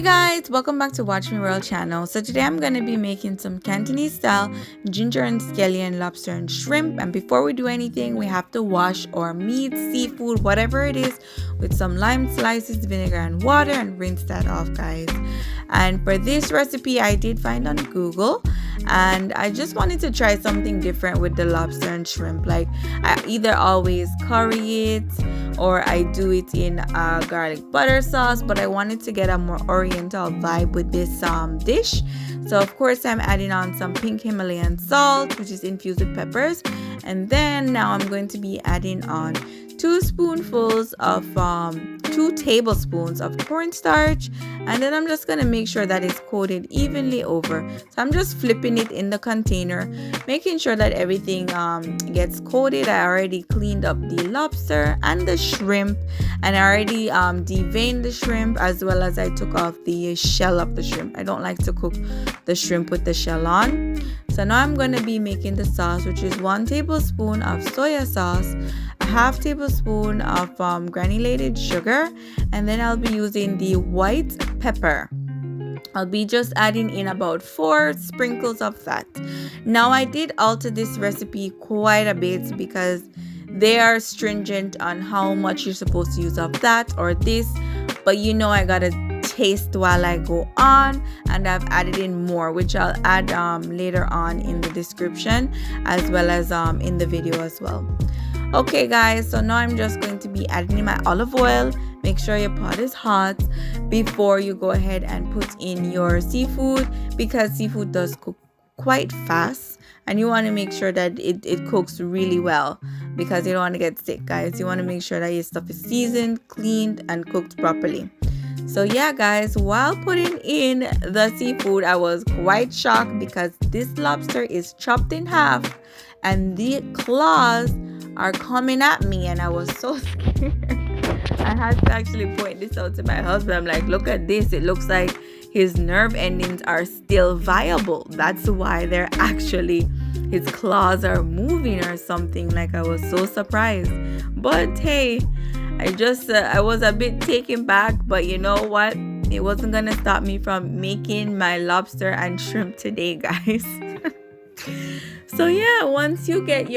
Guys, welcome back to Watch Me World channel. So today I'm going to be making some Cantonese style ginger and scallion, lobster and shrimp. And before we do anything, we have to wash our meat, seafood, whatever it is, with some lime slices, vinegar and water, and rinse that off, guys. And for this recipe, I did find on Google, and I just wanted to try something different with the lobster and shrimp. Like, I either always curry it or I do it in a garlic butter sauce, but I wanted to get a more oriental vibe with this dish. So of course I'm adding on some pink Himalayan salt, which is infused with peppers, and then now I'm going to be adding on 2 tablespoons of cornstarch, and then I'm just going to make sure that it's coated evenly over. So I'm just flipping it in the container, making sure that everything gets coated. I already cleaned up the lobster and the shrimp, and I already deveined the shrimp, as well as I took off the shell of the shrimp. I don't like to cook the shrimp with the shell on. So now I'm going to be making the sauce, which is 1 tablespoon of soya sauce, a half tablespoon of granulated sugar, and then I'll be using the white pepper. I'll be just adding in about 4 sprinkles of that. Now I did alter this recipe quite a bit because they are stringent on how much you're supposed to use of that or this, but you know I gotta taste while I go on, and I've added in more, which I'll add later on in the description, as well as in the video as well. Okay guys, so now I'm just going to be adding in my olive oil. Make sure your pot is hot before you go ahead and put in your seafood, because seafood does cook quite fast, and you want to make sure that it cooks really well, because you don't want to get sick, guys. You want to make sure that your stuff is seasoned, cleaned, and cooked properly. So yeah guys, while putting in the seafood, I was quite shocked because this lobster is chopped in half and the claws are coming at me, and I was so scared. I had to actually point this out to my husband. I'm like, look at this, it looks like his nerve endings are still viable. That's why they're actually, his claws are moving or something. Like, I was so surprised. But hey, I was a bit taken back, but you know what? It wasn't gonna stop me from making my lobster and shrimp today, guys. So yeah, once you get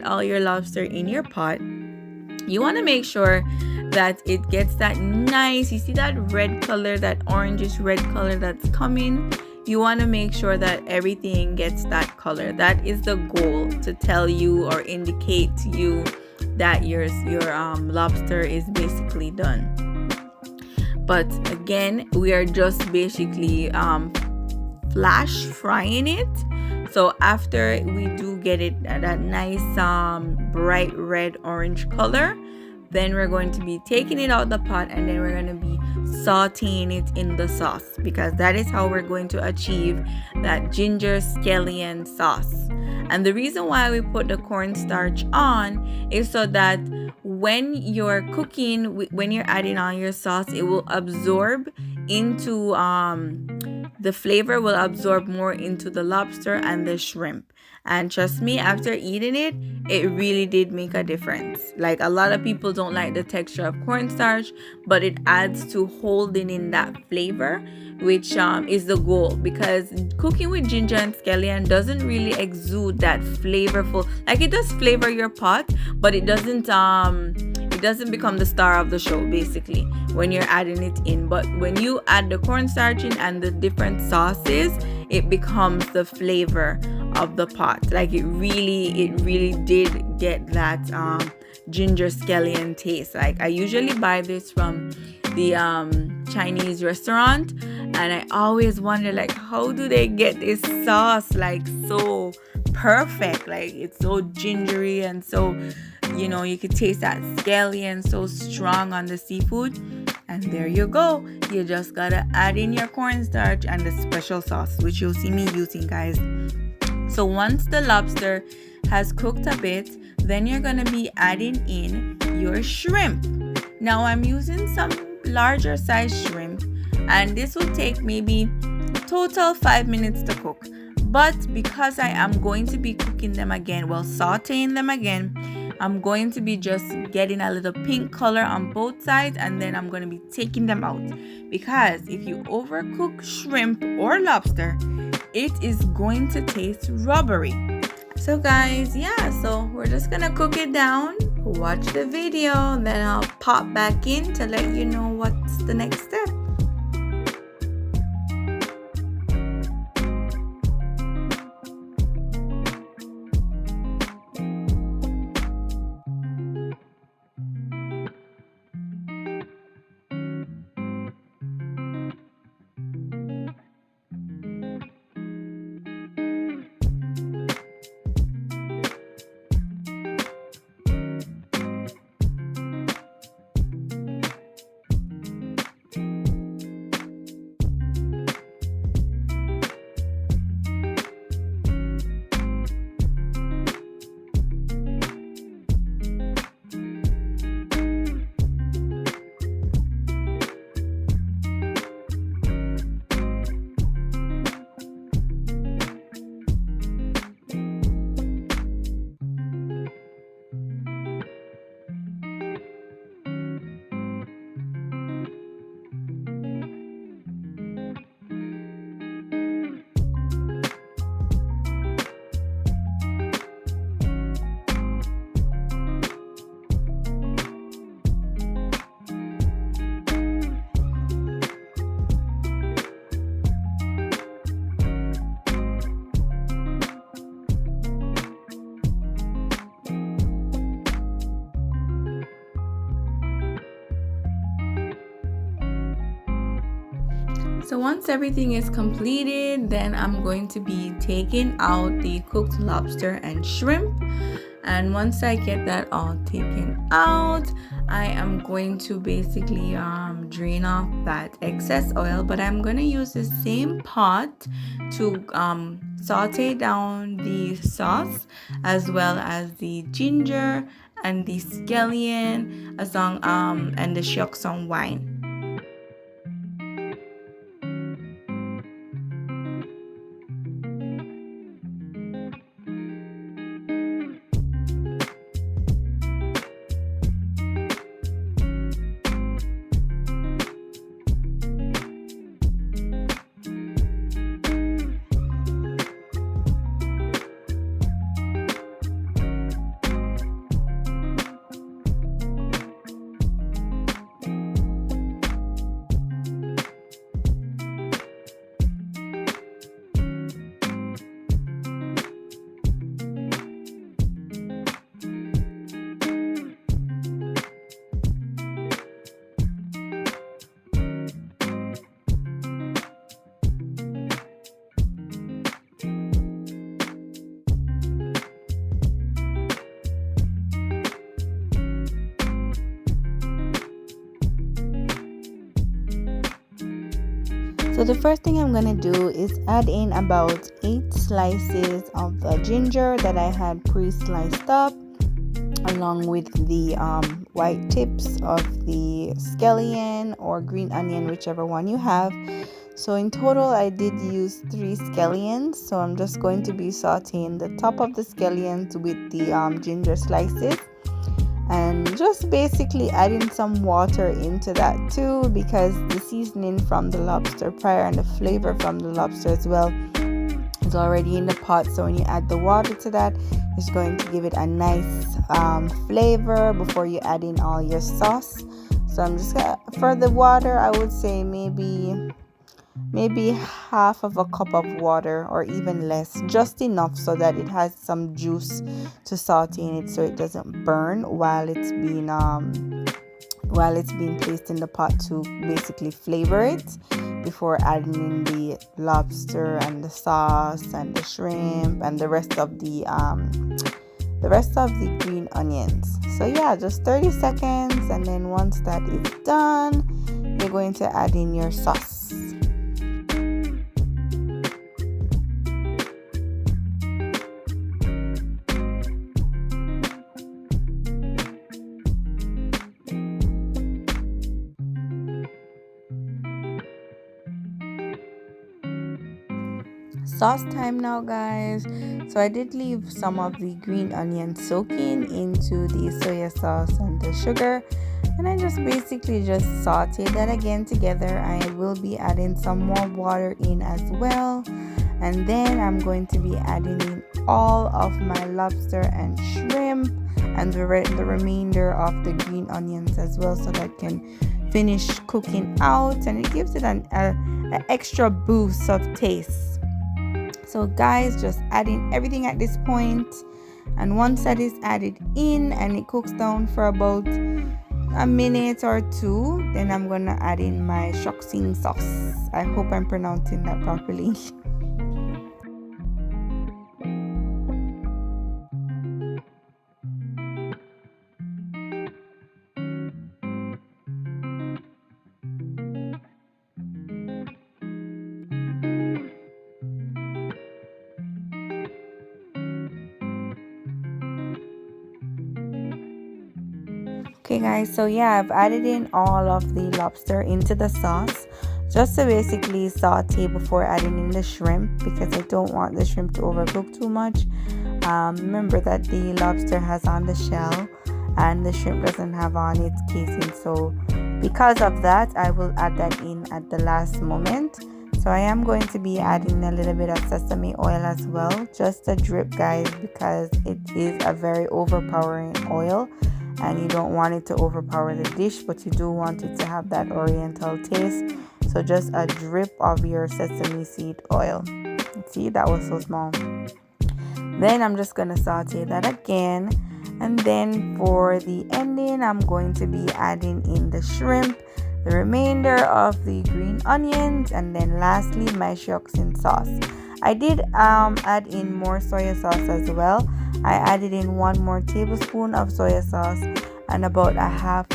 all your lobster in your pot, you want to make sure that it gets that nice, you see that red color, that orangish red color that's coming. You want to make sure that everything gets that color. That is the goal, to tell you or indicate to you that your lobster is basically done. But again, we are just basically flash frying it. So after we do get it at that nice bright red orange color, then we're going to be taking it out the pot, and then we're going to be sauteing it in the sauce, because that is how we're going to achieve that ginger scallion sauce. And the reason why we put the cornstarch on is so that when you're cooking, when you're adding on your sauce, it will absorb into the flavor will absorb more into the lobster and the shrimp. And trust me, after eating it, it really did make a difference. Like, a lot of people don't like the texture of cornstarch, but it adds to holding in that flavor, which is the goal, because cooking with ginger and scallion doesn't really exude that flavorful, like, it does flavor your pot, but it doesn't become the star of the show basically when you're adding it in. But when you add the cornstarch in and the different sauces, it becomes the flavor of the pot. Like, it really did get that ginger scallion taste. Like, I usually buy this from the Chinese restaurant, and I always wonder, like, how do they get this sauce like so perfect? Like, it's so gingery, and so, you know, you could taste that scallion so strong on the seafood. And there you go. You just gotta add in your cornstarch and the special sauce, which you'll see me using, guys. So once the lobster has cooked a bit, then you're gonna be adding in your shrimp. Now I'm using some larger size shrimp, and this will take maybe total 5 minutes to cook. But because I am going to be cooking them again, well, sauteing them again, I'm going to be just getting a little pink color on both sides, and then I'm going to be taking them out, because if you overcook shrimp or lobster, it is going to taste rubbery. So guys, yeah, so we're just gonna cook it down, watch the video, then I'll pop back in to let you know what's the next step. So once everything is completed, then I'm going to be taking out the cooked lobster and shrimp. And once I get that all taken out, I am going to basically drain off that excess oil, but I'm going to use the same pot to saute down the sauce, as well as the ginger and the scallion, and the shucks on wine. So the first thing I'm going to do is add in about 8 slices of the ginger that I had pre-sliced up, along with the white tips of the scallion or green onion, whichever one you have. So in total I did use 3 scallions, so I'm just going to be sauteing the top of the scallions with the ginger slices, and just basically adding some water into that too, because the seasoning from the lobster prior and the flavor from the lobster as well is already in the pot. So when you add the water to that, it's going to give it a nice flavor before you add in all your sauce. So I'm just gonna, for the water, I would say maybe half of a cup of water, or even less, just enough so that it has some juice to saute in it, so it doesn't burn while it's being placed in the pot to basically flavor it, before adding in the lobster and the sauce and the shrimp and the rest of the green onions. So yeah, just 30 seconds, and then once that is done, you're going to add in your sauce. sauce time now, guys. So I did leave some of the green onion soaking into the soya sauce and the sugar, and I just basically just saute that again together. I will be adding some more water in as well, and then I'm going to be adding in all of my lobster and shrimp and the remainder of the green onions as well, so that can finish cooking out, and it gives it an extra boost of taste. So guys, just adding everything at this point, and once that is added in and it cooks down for about a minute or two, then I'm gonna add in my shoxing sauce. I hope I'm pronouncing that properly. Okay guys, so yeah, I've added in all of the lobster into the sauce just to basically saute before adding in the shrimp, because I don't want the shrimp to overcook too much. Remember that the lobster has on the shell and the shrimp doesn't have on its casing, so because of that I will add that in at the last moment. So I am going to be adding a little bit of sesame oil as well, just a drip guys, because it is a very overpowering oil and you don't want it to overpower the dish, but you do want it to have that oriental taste. So just a drip of your sesame seed oil. See, that was so small. Then I'm just gonna saute that again, and then for the ending I'm going to be adding in the shrimp, the remainder of the green onions, and then lastly my shoxing sauce. I did add in more soya sauce as well. I added in 1 more tablespoon of soya sauce and about a half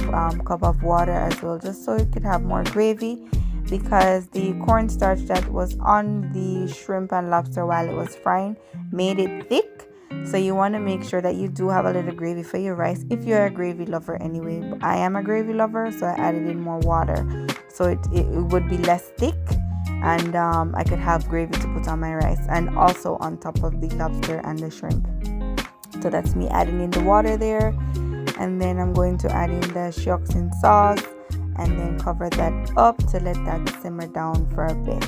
cup of water as well, just so it could have more gravy, because the cornstarch that was on the shrimp and lobster while it was frying made it thick. So you want to make sure that you do have a little gravy for your rice if you're a gravy lover anyway. I am a gravy lover, so I added in more water so it would be less thick, and I could have gravy to put on my rice and also on top of the lobster and the shrimp. So that's me adding in the water there, and then I'm going to add in the shoxing sauce and then cover that up to let that simmer down for a bit.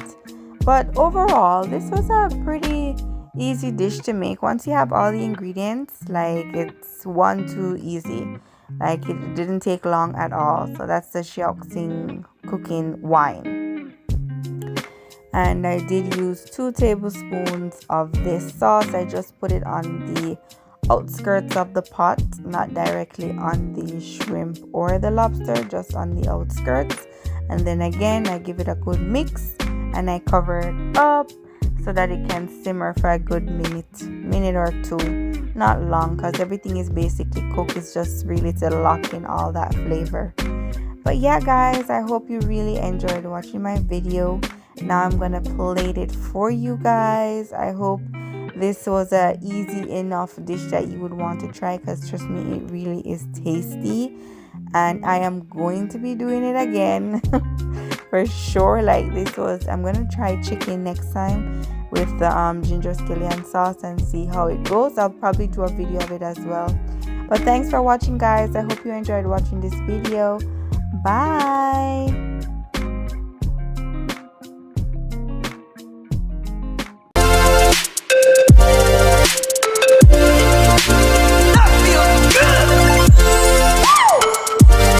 But overall, this was a pretty easy dish to make once you have all the ingredients. Like, it's 1-2 easy, like it didn't take long at all. So that's the shoxing cooking wine, and I did use 2 tablespoons of this sauce. I just put it on the outskirts of the pot, not directly on the shrimp or the lobster, just on the outskirts. And then again I give it a good mix and I cover it up so that it can simmer for a good minute or two. Not long, because everything is basically cooked. It's just really to lock in all that flavor. But yeah guys, I hope you really enjoyed watching my video. Now I'm gonna plate it for you guys. I hope this was a easy enough dish that you would want to try, because trust me, it really is tasty, and I am going to be doing it again for sure. Like, this was, I'm gonna try chicken next time with the ginger scallion sauce and see how it goes. I'll probably do a video of it as well. But thanks for watching guys. I hope you enjoyed watching this video. Bye.